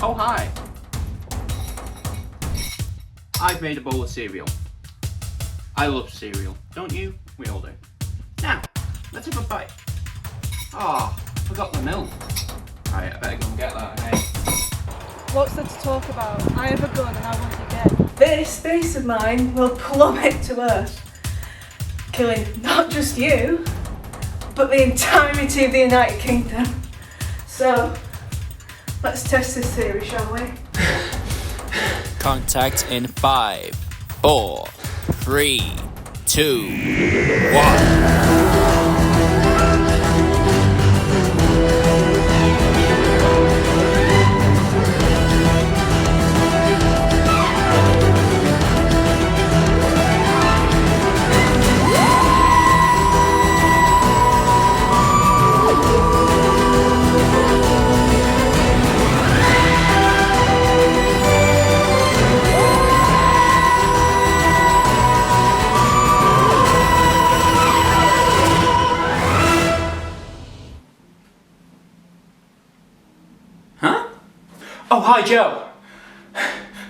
Oh, hi. I've made a bowl of cereal. I love cereal, don't you? We all do. Now, let's have a bite. Ah, I forgot the milk. Right, I better go and get that, hey? What's there to talk about? I have a gun and I want it dead. This base of mine will plummet to Earth, killing not just you, but the entirety of the United Kingdom. So, let's test this theory, shall we? Contact in 5, 4, 3, 2, 1. Huh? Oh, hi, Joe.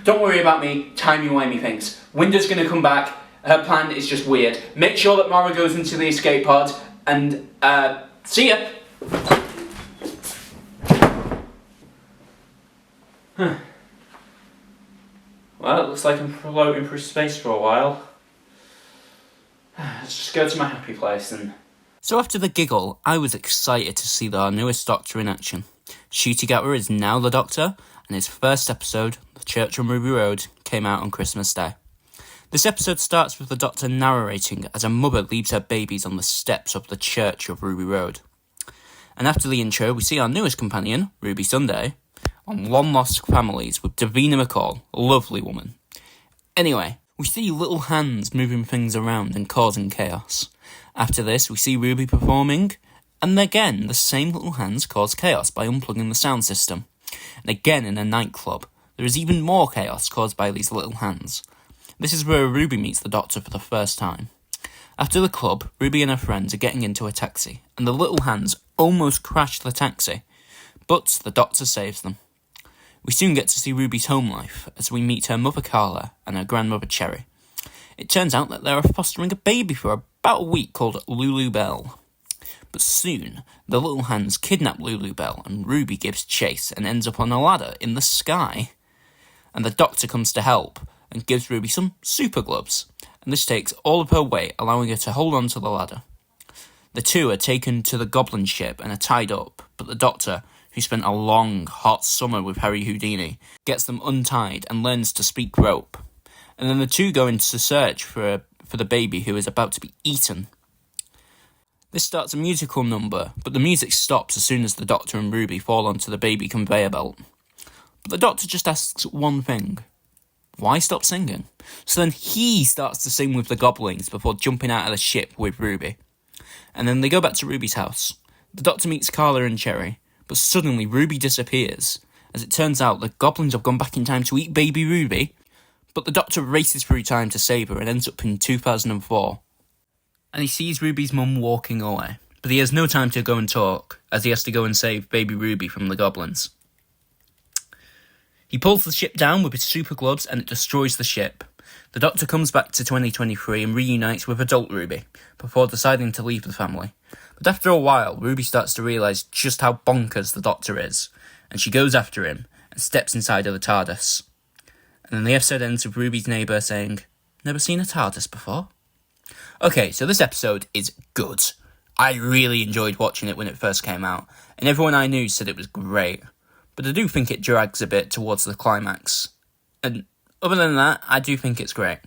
Don't worry about me timey-wimey things. Winda's gonna come back. Her plan is just weird. Make sure that Mara goes into the escape pod, and, see ya. Huh. Well, it looks like I'm floating through space for a while. Let's just go to my happy place and... So after the giggle, I was excited to see our newest Doctor in action. Ncuti Gatwa is now the Doctor, and his first episode, The Church on Ruby Road, came out on Christmas Day. This episode starts with the Doctor narrating as a mother leaves her babies on the steps of the Church of Ruby Road. And after the intro, we see our newest companion, Ruby Sunday, on Long Lost Families with Davina McCall, a lovely woman. Anyway, we see little hands moving things around and causing chaos. After this, we see Ruby performing, and again, the same little hands cause chaos by unplugging the sound system. And again, in a nightclub, there is even more chaos caused by these little hands. This is where Ruby meets the Doctor for the first time. After the club, Ruby and her friends are getting into a taxi, and the little hands almost crash the taxi, but the Doctor saves them. We soon get to see Ruby's home life, as we meet her mother Carla and her grandmother Cherry. It turns out that they are fostering a baby for about a week called Lulu Bell. But soon, the little hands kidnap Lulu Bell and Ruby gives chase and ends up on a ladder in the sky. And the Doctor comes to help and gives Ruby some super gloves, and this takes all of her weight, allowing her to hold on to the ladder. The two are taken to the Goblin ship and are tied up, but the Doctor, who spent a long, hot summer with Harry Houdini, gets them untied and learns to speak rope. And then the two go into search for the baby who is about to be eaten. This starts a musical number, but the music stops as soon as the Doctor and Ruby fall onto the baby conveyor belt. But the Doctor just asks one thing. Why stop singing? So then he starts to sing with the goblins before jumping out of the ship with Ruby. And then they go back to Ruby's house. The Doctor meets Carla and Cherry, but suddenly Ruby disappears. As it turns out, the goblins have gone back in time to eat baby Ruby, but the Doctor races through time to save her and ends up in 2004. And he sees Ruby's mum walking away, but he has no time to go and talk, as he has to go and save baby Ruby from the goblins. He pulls the ship down with his super gloves and it destroys the ship. The Doctor comes back to 2023 and reunites with adult Ruby, before deciding to leave the family. But after a while, Ruby starts to realise just how bonkers the Doctor is, and she goes after him and steps inside of the TARDIS. And then the episode ends with Ruby's neighbour saying, "Never seen a TARDIS before?" Okay, so this episode is good. I really enjoyed watching it when it first came out, and everyone I knew said it was great. But I do think it drags a bit towards the climax. And other than that, I do think it's great.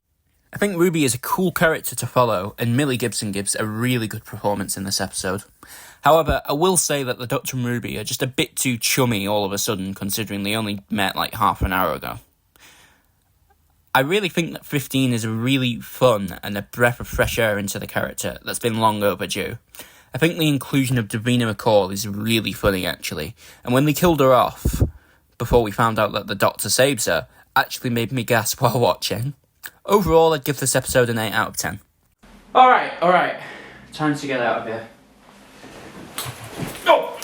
I think Ruby is a cool character to follow, and Millie Gibson gives a really good performance in this episode. However, I will say that the Doctor and Ruby are just a bit too chummy all of a sudden, considering they only met like half an hour ago. I really think that 15 is a really fun and a breath of fresh air into the character that's been long overdue. I think the inclusion of Davina McCall is really funny, actually, and when they killed her off, before we found out that the Doctor saves her, actually made me gasp while watching. Overall, I'd give this episode an 8 out of 10. Alright. Time to get out of here. Oh!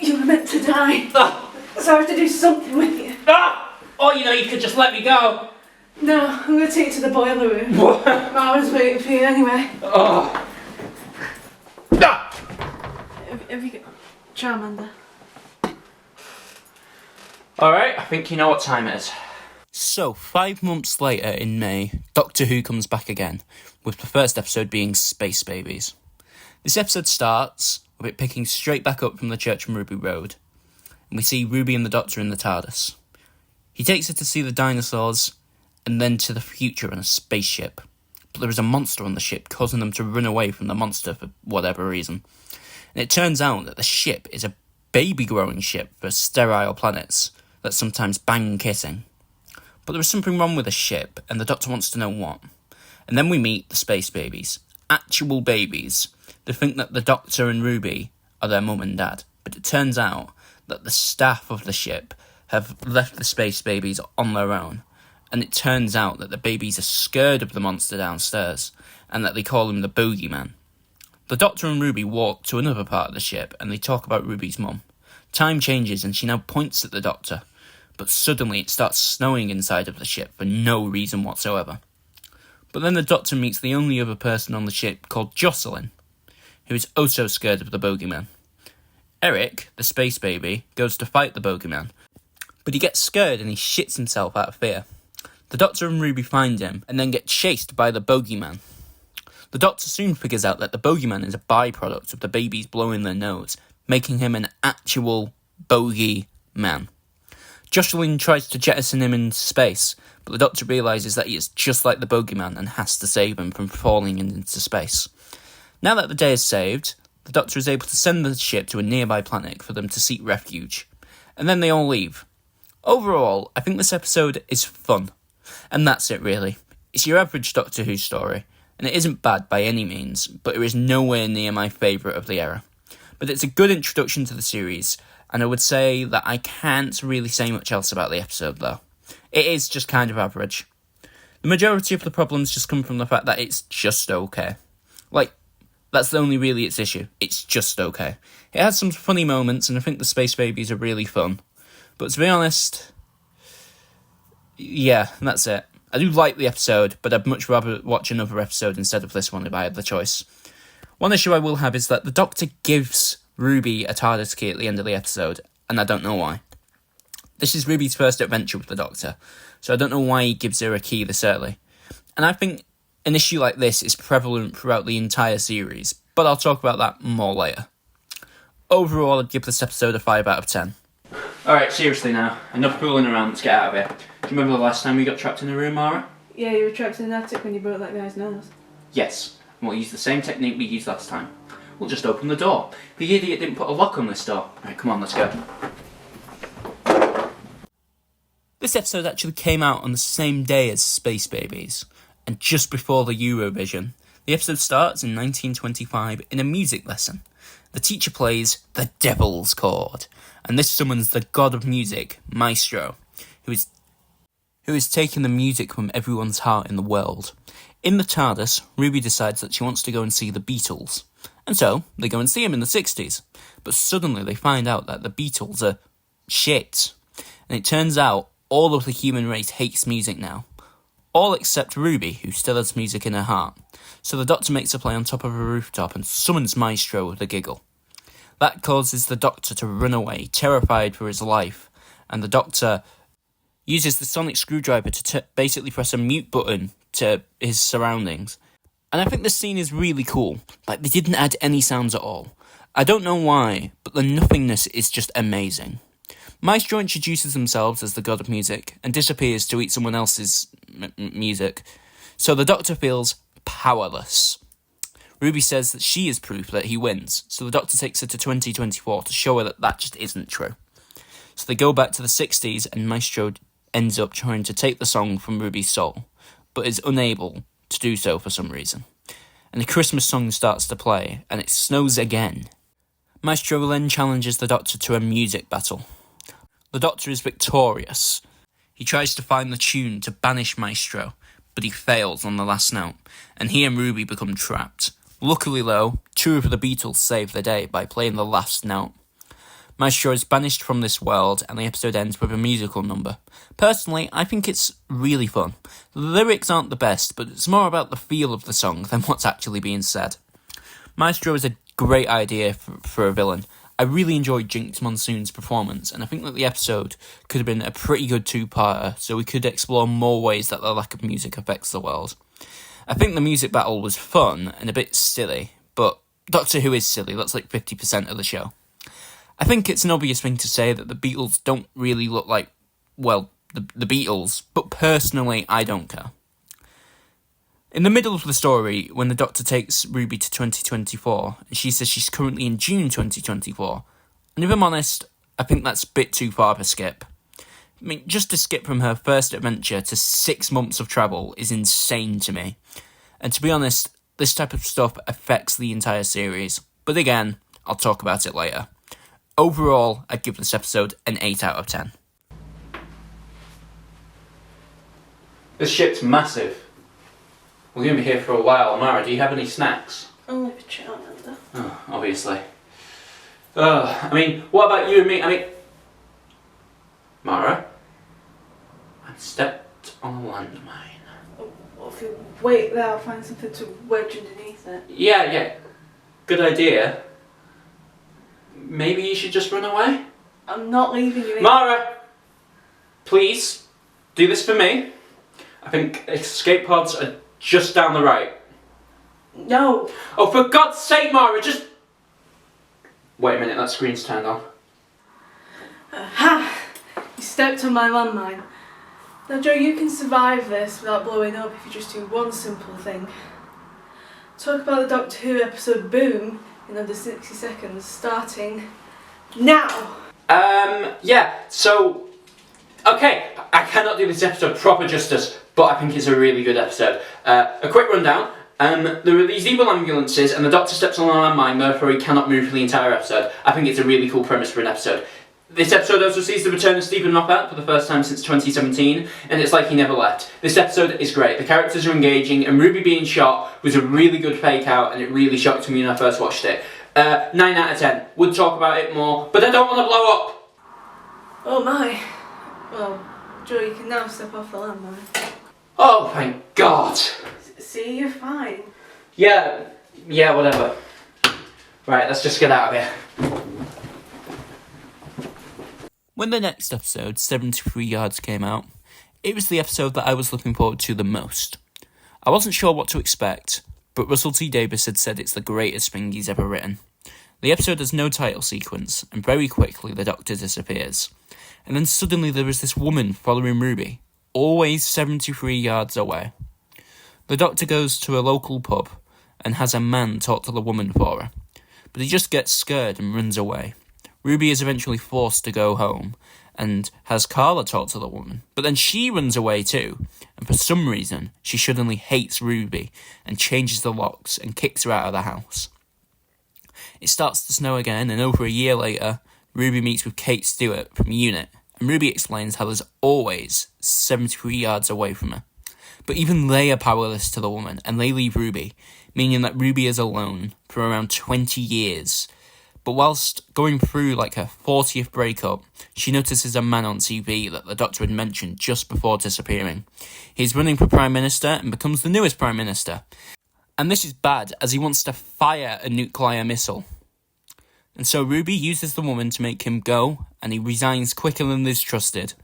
You were meant to die. So I have to do something with you. Ah! Or, you could just let me go. No, I'm going to take you to the boiler room. What? Mara's waiting for you anyway. Oh. Ah! Have you got Charmander? Alright, I think you know what time it is. So, 5 months later in May, Doctor Who comes back again, with the first episode being Space Babies. This episode starts with it picking straight back up from the church on Ruby Road, and we see Ruby and the Doctor in the TARDIS. He takes her to see the dinosaurs, and then to the future on a spaceship. But there is a monster on the ship, causing them to run away from the monster for whatever reason. And it turns out that the ship is a baby-growing ship for sterile planets that sometimes bang kissing. But there is something wrong with the ship, and the Doctor wants to know what. And then we meet the Space Babies. Actual babies. They think that the Doctor and Ruby are their mum and dad. But it turns out that the staff of the ship have left the Space Babies on their own. And it turns out that the babies are scared of the monster downstairs, and that they call him the Bogeyman. The Doctor and Ruby walk to another part of the ship, and they talk about Ruby's mum. Time changes, and she now points at the Doctor, but suddenly it starts snowing inside of the ship for no reason whatsoever. But then the Doctor meets the only other person on the ship, called Jocelyn, who is also scared of the Bogeyman. Eric, the space baby, goes to fight the Bogeyman, but he gets scared and he shits himself out of fear. The Doctor and Ruby find him, and then get chased by the Bogeyman. The Doctor soon figures out that the Bogeyman is a byproduct of the babies blowing their nose, making him an actual bogey-man. Jocelyn tries to jettison him into space, but the Doctor realises that he is just like the Bogeyman and has to save him from falling into space. Now that the day is saved, the Doctor is able to send the ship to a nearby planet for them to seek refuge, and then they all leave. Overall, I think this episode is fun. And that's it really. It's your average Doctor Who story, and it isn't bad by any means, but it is nowhere near my favourite of the era. But it's a good introduction to the series, and I would say that I can't really say much else about the episode though. It is just kind of average. The majority of the problems just come from the fact that it's just okay. That's the only really its issue. It's just okay. It has some funny moments, and I think the Space Babies are really fun. But to be honest, yeah, that's it. I do like the episode, but I'd much rather watch another episode instead of this one if I had the choice. One issue I will have is that the Doctor gives Ruby a TARDIS key at the end of the episode, and I don't know why. This is Ruby's first adventure with the Doctor, so I don't know why he gives her a key this early. And I think an issue like this is prevalent throughout the entire series, but I'll talk about that more later. Overall, I'd give this episode a 5 out of 10. Alright, seriously now. Enough fooling around, let's get out of here. Do you remember the last time we got trapped in a room, Mara? Yeah, you were trapped in an attic when you broke that guy's nose. Yes, and we'll use the same technique we used last time. We'll just open the door. The idiot didn't put a lock on this door. Right, come on, let's go. This episode actually came out on the same day as Space Babies, and just before the Eurovision. The episode starts in 1925 in a music lesson. The teacher plays the Devil's Chord, and this summons the god of music, Maestro, who is taking the music from everyone's heart in the world. In the TARDIS, Ruby decides that she wants to go and see the Beatles, and so they go and see him in the 60s. But suddenly they find out that the Beatles are shit, and it turns out all of the human race hates music now. All except Ruby, who still has music in her heart. So the Doctor makes a play on top of a rooftop and summons Maestro with a giggle. That causes the Doctor to run away, terrified for his life, and the Doctor uses the sonic screwdriver to basically press a mute button to his surroundings. And I think this scene is really cool. They didn't add any sounds at all. I don't know why, but the nothingness is just amazing. Maestro introduces themselves as the god of music and disappears to eat someone else's music, so the Doctor feels powerless. Ruby says that she is proof that he wins, so the Doctor takes her to 2024 to show her that that just isn't true. So they go back to the 60s, and Maestro ends up trying to take the song from Ruby's soul, but is unable to do so for some reason. And the Christmas song starts to play, and it snows again. Maestro then challenges the Doctor to a music battle. The Doctor is victorious. He tries to find the tune to banish Maestro, but he fails on the last note, and he and Ruby become trapped. Luckily though, two of the Beatles save the day by playing the last note. Maestro is banished from this world and the episode ends with a musical number. Personally, I think it's really fun. The lyrics aren't the best, but it's more about the feel of the song than what's actually being said. Maestro is a great idea for a villain. I really enjoyed Jinx Monsoon's performance, and I think that the episode could have been a pretty good two-parter, so we could explore more ways that the lack of music affects the world. I think the music battle was fun and a bit silly, but Doctor Who is silly, that's like 50% of the show. I think it's an obvious thing to say that the Beatles don't really look like, well, the Beatles, but personally, I don't care. In the middle of the story, when the Doctor takes Ruby to 2024, and she says she's currently in June 2024, and if I'm honest, I think that's a bit too far of a skip. I mean, just to skip from her first adventure to 6 months of travel is insane to me. And to be honest, this type of stuff affects the entire series, but again, I'll talk about it later. Overall, I'd give this episode an 8 out of 10. This ship's massive. We're going to be here for a while. Mara, do you have any snacks? Only for charmander. Oh, obviously. I mean, what about you and me? I mean... Mara? I've stepped on a landmine. What if you wait there, I'll find something to wedge underneath it. Yeah. Good idea. Maybe you should just run away? I'm not leaving you in. Mara! Please, do this for me. I think escape pods are just down the right. No. Oh, for God's sake, Mara, just... Wait a minute, that screen's turned on. Ha! You stepped on my landmine. Now, Joe, you can survive this without blowing up if you just do one simple thing. Talk about the Doctor Who episode Boom in under 60 seconds, starting now. Yeah, so... Okay, I cannot do this episode proper justice, but I think it's a really good episode. A quick rundown. There are these evil ambulances, and the Doctor steps on a landmine, therefore he cannot move for the entire episode. I think it's a really cool premise for an episode. This episode also sees the return of Stephen Moffat for the first time since 2017, and it's like he never left. This episode is great, the characters are engaging, and Ruby being shot was a really good fake out, and it really shocked me when I first watched it. 9 out of 10. Would talk about it more, but I don't want to blow up! Oh my. Well, Joe, you can now step off the landmine. Oh, thank God! See, you're fine. Yeah, whatever. Right, let's just get out of here. When the next episode, 73 Yards, came out, it was the episode that I was looking forward to the most. I wasn't sure what to expect, but Russell T Davies had said it's the greatest thing he's ever written. The episode has no title sequence, and very quickly the Doctor disappears. And then suddenly there is this woman following Ruby, always 73 yards away. The Doctor goes to a local pub and has a man talk to the woman for her, but he just gets scared and runs away. Ruby is eventually forced to go home and has Carla talk to the woman, but then she runs away too, and for some reason she suddenly hates Ruby and changes the locks and kicks her out of the house. It starts to snow again, and over a year later, Ruby meets with Kate Stewart from UNIT, and Ruby explains how there's always 73 yards away from her. But even they are powerless to the woman, and they leave Ruby, meaning that Ruby is alone for around 20 years. But whilst going through like her 40th breakup, she notices a man on TV that the Doctor had mentioned just before disappearing. He's running for Prime Minister and becomes the newest Prime Minister. And this is bad, as he wants to fire a nuclear missile. And so Ruby uses the woman to make him go, and he resigns quicker than is trusted.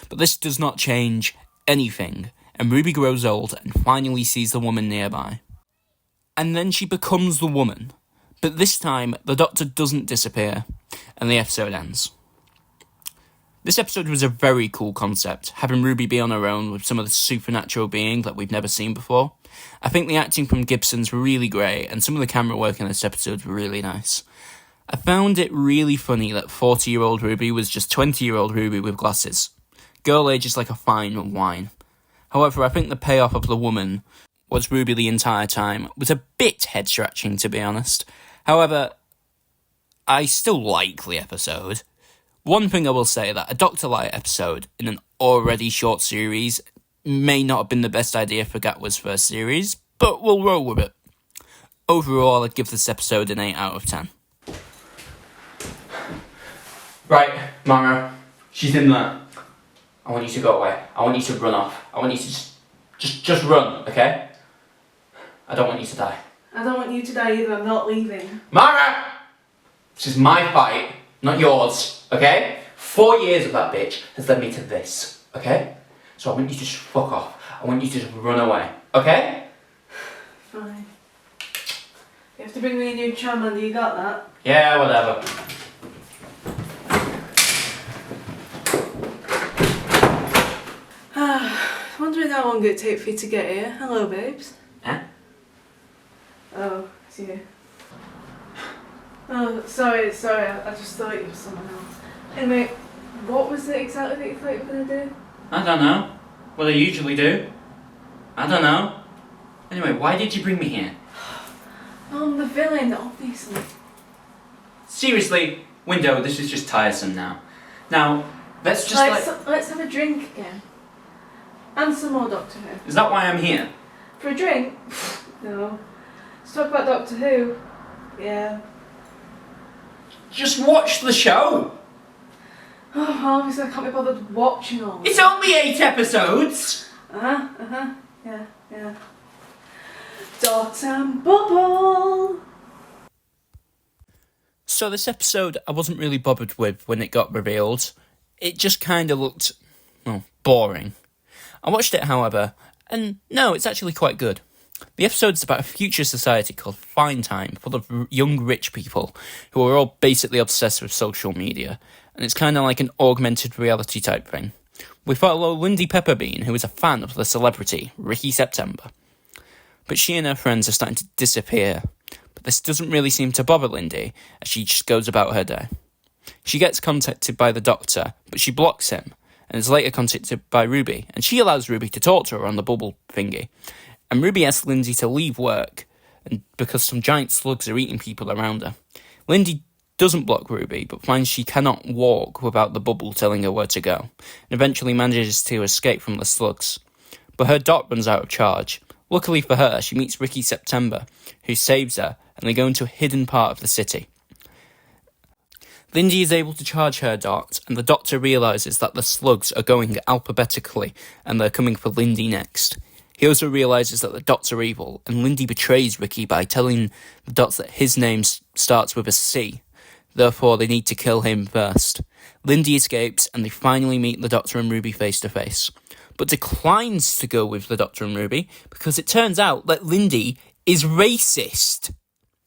But this does not change anything, and Ruby grows old and finally sees the woman nearby. And then she becomes the woman. But this time, the Doctor doesn't disappear, and the episode ends. This episode was a very cool concept, having Ruby be on her own with some of the supernatural being that we've never seen before. I think the acting from Gibson's really great, and some of the camera work in this episode were really nice. I found it really funny that 40-year-old Ruby was just 20-year-old Ruby with glasses. Girl age is like a fine wine. However, I think the payoff of the woman was Ruby the entire time was a bit head-scratching, to be honest. However, I still like the episode. One thing I will say, that a Doctor Light episode in an already short series may not have been the best idea for Gatwa's first series, but we'll roll with it. Overall, I'd give this episode an 8 out of 10. Right, Mara, she's in there. I want you to go away. I want you to run off. I want you to just run, okay? I don't want you to die. I don't want you to die either, I'm not leaving. Mara! This is my fight, not yours, okay? 4 years of that bitch has led me to this, okay? So I want you to just fuck off. I want you to just run away, okay? Fine. You have to bring me a new charmander, you got that? Yeah, whatever. Wondering how long it'd take for you to get here. Hello, babes. Huh? Oh, it's you. Oh, sorry, I just thought you were someone else. Anyway, what was it exactly that you thought you were going to do? I don't know. What I usually do. I don't know. Anyway, why did you bring me here? Oh, I'm the villain, obviously. Seriously, Window, this is just tiresome now. Now, let's just Let's have a drink again. And some more Doctor Who. Is that why I'm here? For a drink? No. Let's talk about Doctor Who. Yeah. Just watch the show! Oh, obviously I can't be bothered watching all It's only 8 episodes! Yeah. Dot and Bubble! So this episode I wasn't really bothered with when it got revealed. It just kind of looked, well, boring. I watched it, however, and no, it's actually quite good. The episode's about a future society called Fine Time, full of young rich people who are all basically obsessed with social media, and it's kind of like an augmented reality type thing. We follow Lindy Pepperbean, who is a fan of the celebrity Ricky September. But she and her friends are starting to disappear, but this doesn't really seem to bother Lindy, as she just goes about her day. She gets contacted by the Doctor, but she blocks him, and is later contacted by Ruby, and she allows Ruby to talk to her on the bubble thingy. And Ruby asks Lindy to leave work, and because some giant slugs are eating people around her. Lindy doesn't block Ruby, but finds she cannot walk without the bubble telling her where to go, and eventually manages to escape from the slugs. But her dot runs out of charge. Luckily for her, she meets Ricky September, who saves her, and they go into a hidden part of the city. Lindy is able to charge her dot, and the Doctor realises that the slugs are going alphabetically, and they're coming for Lindy next. He also realises that the dots are evil, and Lindy betrays Ricky by telling the dots that his name starts with a C. Therefore, they need to kill him first. Lindy escapes, and they finally meet the Doctor and Ruby face to face, but declines to go with the Doctor and Ruby because it turns out that Lindy is racist.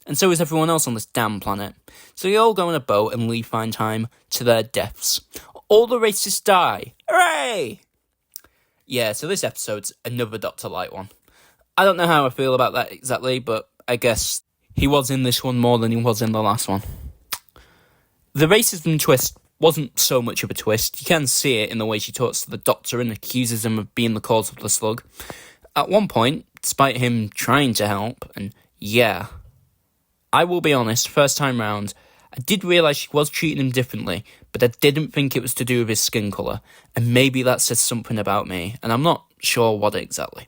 And so is everyone else on this damn planet. So they all go on a boat and leave Fine Time to their deaths. All the racists die. Hooray! Yeah, so this episode's another Doctor Light one. I don't know how I feel about that exactly, but I guess he was in this one more than he was in the last one. The racism twist wasn't so much of a twist. You can see it in the way she talks to the Doctor and accuses him of being the cause of the slug. At one point, despite him trying to help, and yeah, I will be honest, first time round, I did realise she was treating him differently, but I didn't think it was to do with his skin colour, and maybe that says something about me, and I'm not sure what exactly.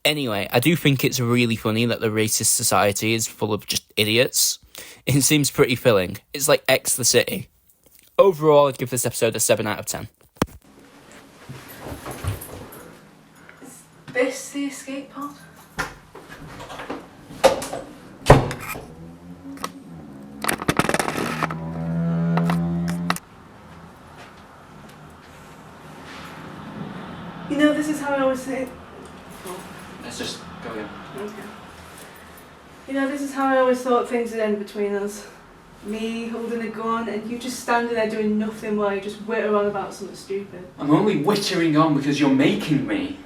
Anyway, I do think it's really funny that the racist society is full of just idiots. It seems pretty filling. It's like X the City. Overall, I'd give this episode a 7 out of 10. Is this the escape pod? You know, this is how I always say... Let's just go again. Okay. You know, this is how I always thought things would end between us. Me holding a gun and you just standing there doing nothing while you just witter on about something stupid. I'm only wittering on because you're making me.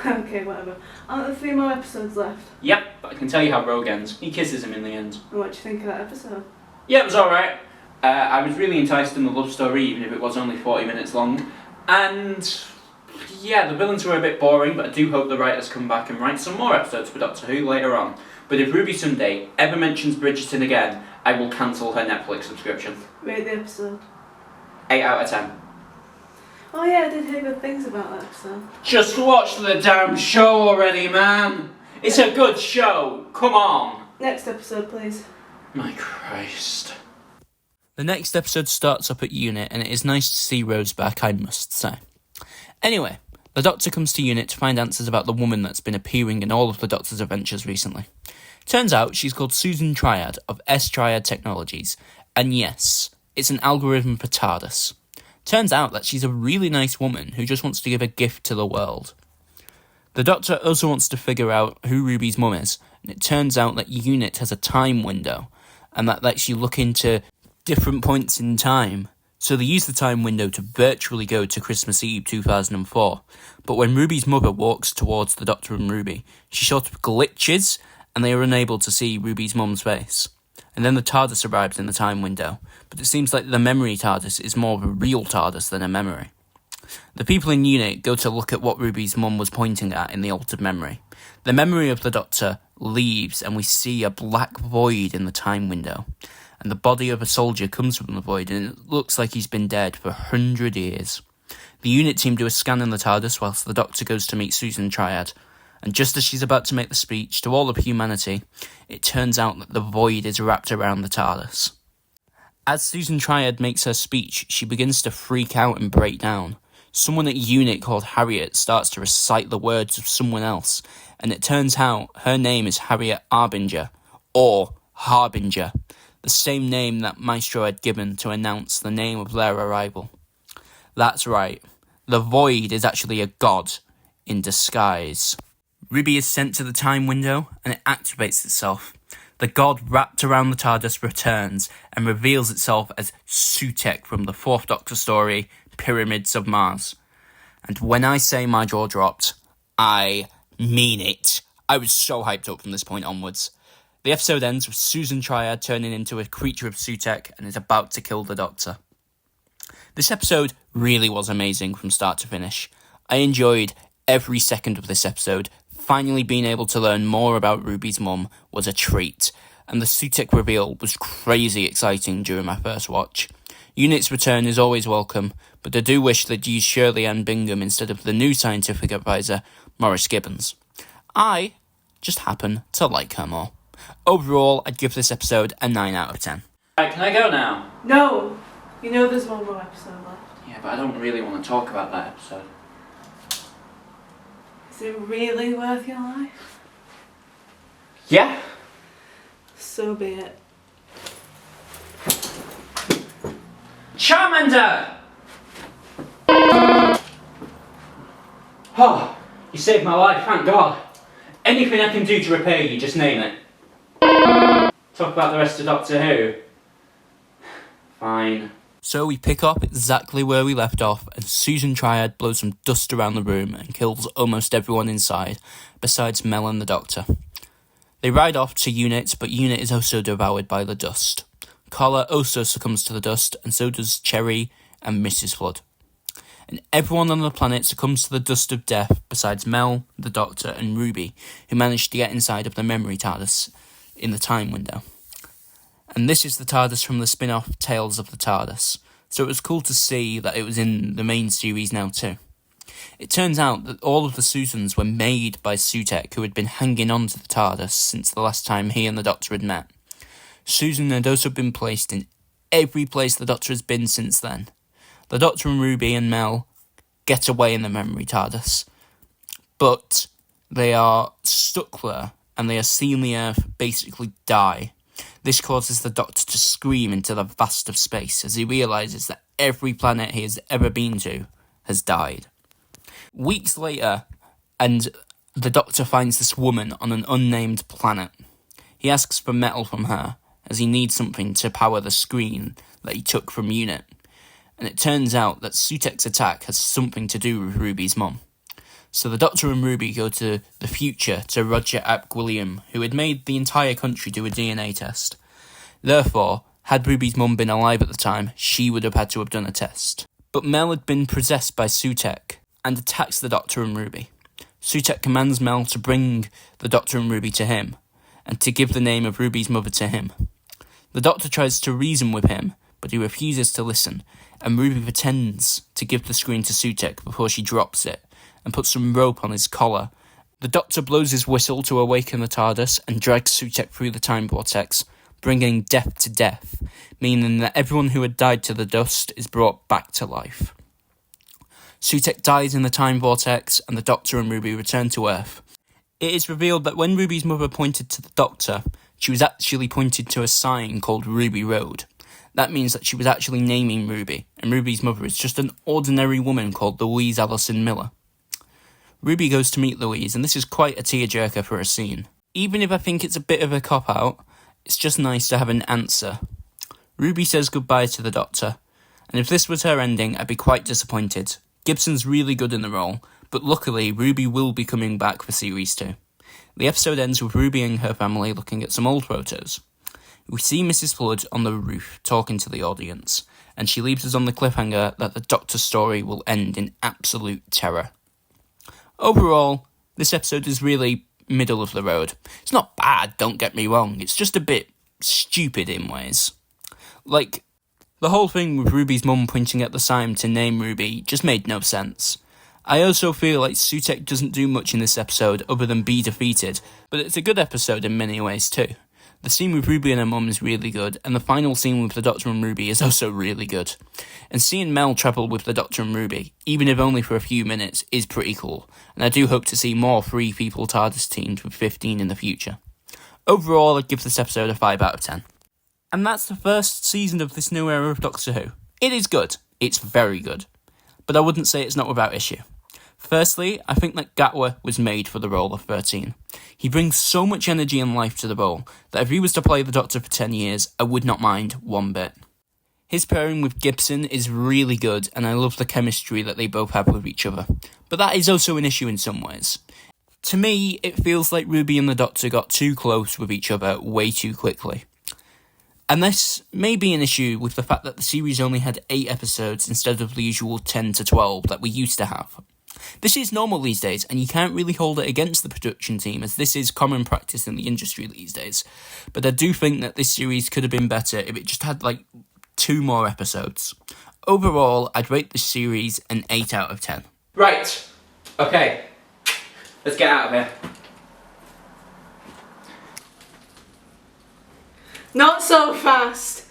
Okay, whatever. Aren't there 3 more episodes left? Yep, but I can tell you how Rogue ends. He kisses him in the end. And what do you think of that episode? Yeah, it was alright. I was really enticed in the love story, even if it was only 40 minutes long. And yeah, the villains were a bit boring, but I do hope the writers come back and write some more episodes for Doctor Who later on. But if Ruby Sunday ever mentions Bridgerton again, I will cancel her Netflix subscription. Rate the episode. 8 out of 10. Oh yeah, I did hear good things about that episode. Just watch the damn show already, man! It's a good show, come on! Next episode, please. My Christ. The next episode starts up at Unit, and it is nice to see Rose back, I must say. Anyway, the Doctor comes to Unit to find answers about the woman that's been appearing in all of the Doctor's adventures recently. Turns out she's called Susan Triad of S-Triad Technologies, and yes, it's an algorithm for TARDIS. Turns out that she's a really nice woman who just wants to give a gift to the world. The Doctor also wants to figure out who Ruby's mum is, and it turns out that Unit has a time window, and that lets you look into different points in time. So they use the time window to virtually go to Christmas Eve 2004. But when Ruby's mother walks towards the Doctor and Ruby, she sort of glitches, and they are unable to see Ruby's mum's face. And then the TARDIS arrives in the time window, but it seems like the memory TARDIS is more of a real TARDIS than a memory. The people in Unit go to look at what Ruby's mum was pointing at in the altered memory. The memory of the Doctor leaves, and we see a black void in the time window. And the body of a soldier comes from the void, and it looks like he's been dead for 100 years. The Unit team do a scan in the TARDIS whilst the Doctor goes to meet Susan Triad. And just as she's about to make the speech to all of humanity, it turns out that the void is wrapped around the TARDIS. As Susan Triad makes her speech, she begins to freak out and break down. Someone at Unit called Harriet starts to recite the words of someone else, and it turns out her name is Harriet Arbinger, or Harbinger, the same name that Maestro had given to announce the name of their arrival. That's right, the void is actually a god in disguise. Ruby is sent to the time window, and it activates itself. The god wrapped around the TARDIS returns and reveals itself as Sutekh from the 4th Doctor story, Pyramids of Mars. And when I say my jaw dropped, I mean it. I was so hyped up from this point onwards. The episode ends with Susan Triad turning into a creature of Sutekh and is about to kill the Doctor. This episode really was amazing from start to finish. I enjoyed every second of this episode. Finally being able to learn more about Ruby's mum was a treat, and the Sutekh reveal was crazy exciting during my first watch. Unit's return is always welcome, but I do wish they'd used Shirley Ann Bingham instead of the new scientific advisor, Maurice Gibbons. I just happen to like her more. Overall, I'd give this episode a 9 out of 10. Right, can I go now? No! You know there's one more episode left. Yeah, but I don't really want to talk about that episode. Is it really worth your life? Yeah? So be it. Charmander! Oh, you saved my life, thank God. Anything I can do to repay you, just name it. Talk about the rest of Doctor Who. Fine. So we pick up exactly where we left off, and Susan Triad blows some dust around the room and kills almost everyone inside, besides Mel and the Doctor. They ride off to Unit, but Unit is also devoured by the dust. Carla also succumbs to the dust, and so does Cherry and Mrs. Flood. And everyone on the planet succumbs to the dust of death, besides Mel, the Doctor, and Ruby, who managed to get inside of the memory TARDIS in the time window. And this is the TARDIS from the spin-off Tales of the TARDIS, so it was cool to see that it was in the main series now too. It turns out that all of the Susans were made by Sutekh, who had been hanging on to the TARDIS since the last time he and the Doctor had met. Susan had also been placed in every place the Doctor has been since then. The Doctor and Ruby and Mel get away in the memory TARDIS, but they are stuck there, and they are seeing the Earth basically die. This causes the Doctor to scream into the vast of space as he realises that every planet he has ever been to has died. Weeks later, and the Doctor finds this woman on an unnamed planet. He asks for metal from her, as he needs something to power the screen that he took from Unit. And it turns out that Sutekh's attack has something to do with Ruby's mum. So the Doctor and Ruby go to the future to Roger Ap Gwilliam, who had made the entire country do a DNA test. Therefore, had Ruby's mum been alive at the time, she would have had to have done a test. But Mel had been possessed by Sutekh and attacks the Doctor and Ruby. Sutekh commands Mel to bring the Doctor and Ruby to him, and to give the name of Ruby's mother to him. The Doctor tries to reason with him, but he refuses to listen, and Ruby pretends to give the screen to Sutekh before she drops it, and puts some rope on his collar. The Doctor blows his whistle to awaken the TARDIS and drags Sutekh through the time vortex, bringing death to death, meaning that everyone who had died to the dust is brought back to life. Sutek dies in the time vortex, and the Doctor and Ruby return to Earth. It is revealed that when Ruby's mother pointed to the Doctor, she was actually pointed to a sign called Ruby Road. That means that she was actually naming Ruby, and Ruby's mother is just an ordinary woman called Louise Allison Miller. Ruby goes to meet Louise, and this is quite a tearjerker for a scene. Even if I think it's a bit of a cop-out, it's just nice to have an answer. Ruby says goodbye to the Doctor, and if this was her ending, I'd be quite disappointed. Gibson's really good in the role, but luckily Ruby will be coming back for Series 2. The episode ends with Ruby and her family looking at some old photos. We see Mrs. Flood on the roof talking to the audience, and she leaves us on the cliffhanger that the Doctor's story will end in absolute terror. Overall, this episode is really middle of the road. It's not bad, don't get me wrong, it's just a bit stupid in ways. Like, the whole thing with Ruby's mum pointing at the sign to name Ruby just made no sense. I also feel like Sutek doesn't do much in this episode other than be defeated, but it's a good episode in many ways too. The scene with Ruby and her mum is really good, and the final scene with the Doctor and Ruby is also really good. And seeing Mel travel with the Doctor and Ruby, even if only for a few minutes, is pretty cool, and I do hope to see more 3-people TARDIS teams with 15 in the future. Overall, I'd give this episode a 5 out of 10. And that's the first season of this new era of Doctor Who. It is good. It's very good. But I wouldn't say it's not without issue. Firstly, I think that Gatwa was made for the role of 13. He brings so much energy and life to the role that if he was to play the Doctor for 10 years, I would not mind one bit. His pairing with Gibson is really good, and I love the chemistry that they both have with each other. But that is also an issue in some ways. To me, it feels like Ruby and the Doctor got too close with each other way too quickly. And this may be an issue with the fact that the series only had 8 episodes instead of the usual 10 to 12 that we used to have. This is normal these days, and you can't really hold it against the production team, as this is common practice in the industry these days. But I do think that this series could have been better if it just had, 2 more episodes. Overall, I'd rate this series an 8 out of 10. Right. Okay. Let's get out of here. Not so fast.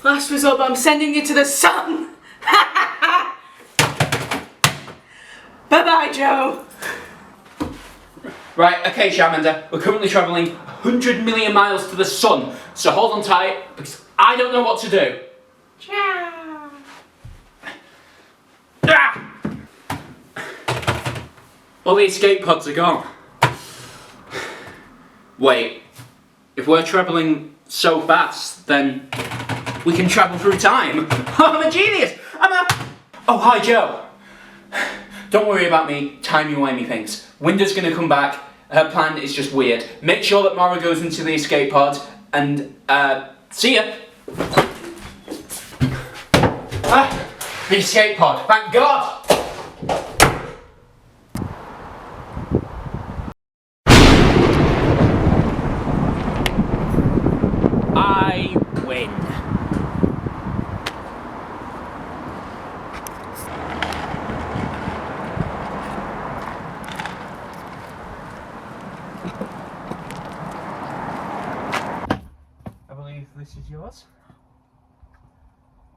Last result, I'm sending you to the sun. Bye-bye, Joe. Right, okay, Charmander. We're currently travelling 100 million miles to the sun, so hold on tight, because I don't know what to do. Ciao. Ah! All the escape pods are gone. Wait, if we're travelling so fast, then we can travel through time. I'm a genius! Oh, hi, Joe. Don't worry about me timey-wimey things. Winda's gonna come back. Her plan is just weird. Make sure that Mara goes into the escape pod, and, see ya! The escape pod, thank God! I win. I believe this is yours.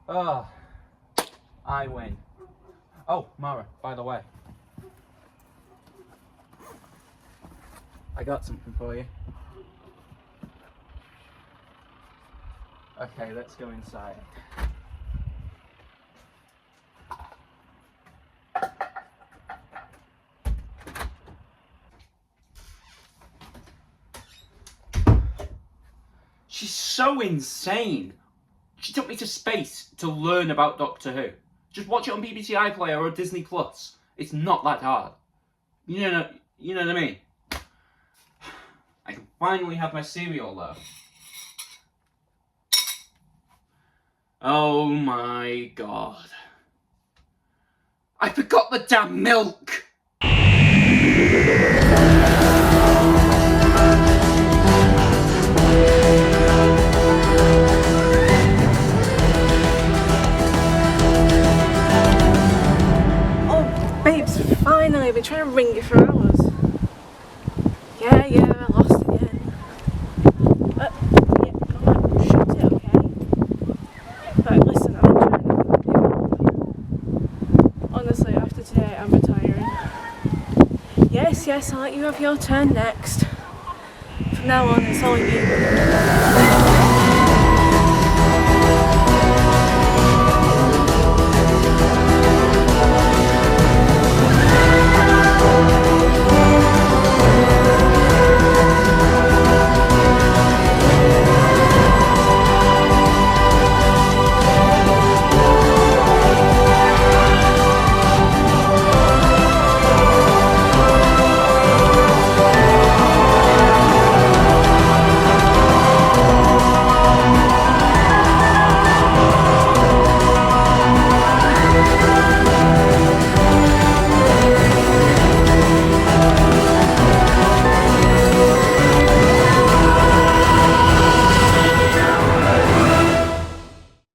Oh, I win. Oh, Mara, by the way, I got something for you. Okay, let's go inside. She's so insane. She took me to space to learn about Doctor Who. Just watch it on BBC iPlayer or Disney Plus. It's not that hard. You know what I mean? I can finally have my cereal though. Oh my God. I forgot the damn milk! Oh, babes, finally. I've been trying to ring you for hours. Yeah, I lost again. Yeah, come on. Yes, I'll let you have your turn next. From now on, it's all you.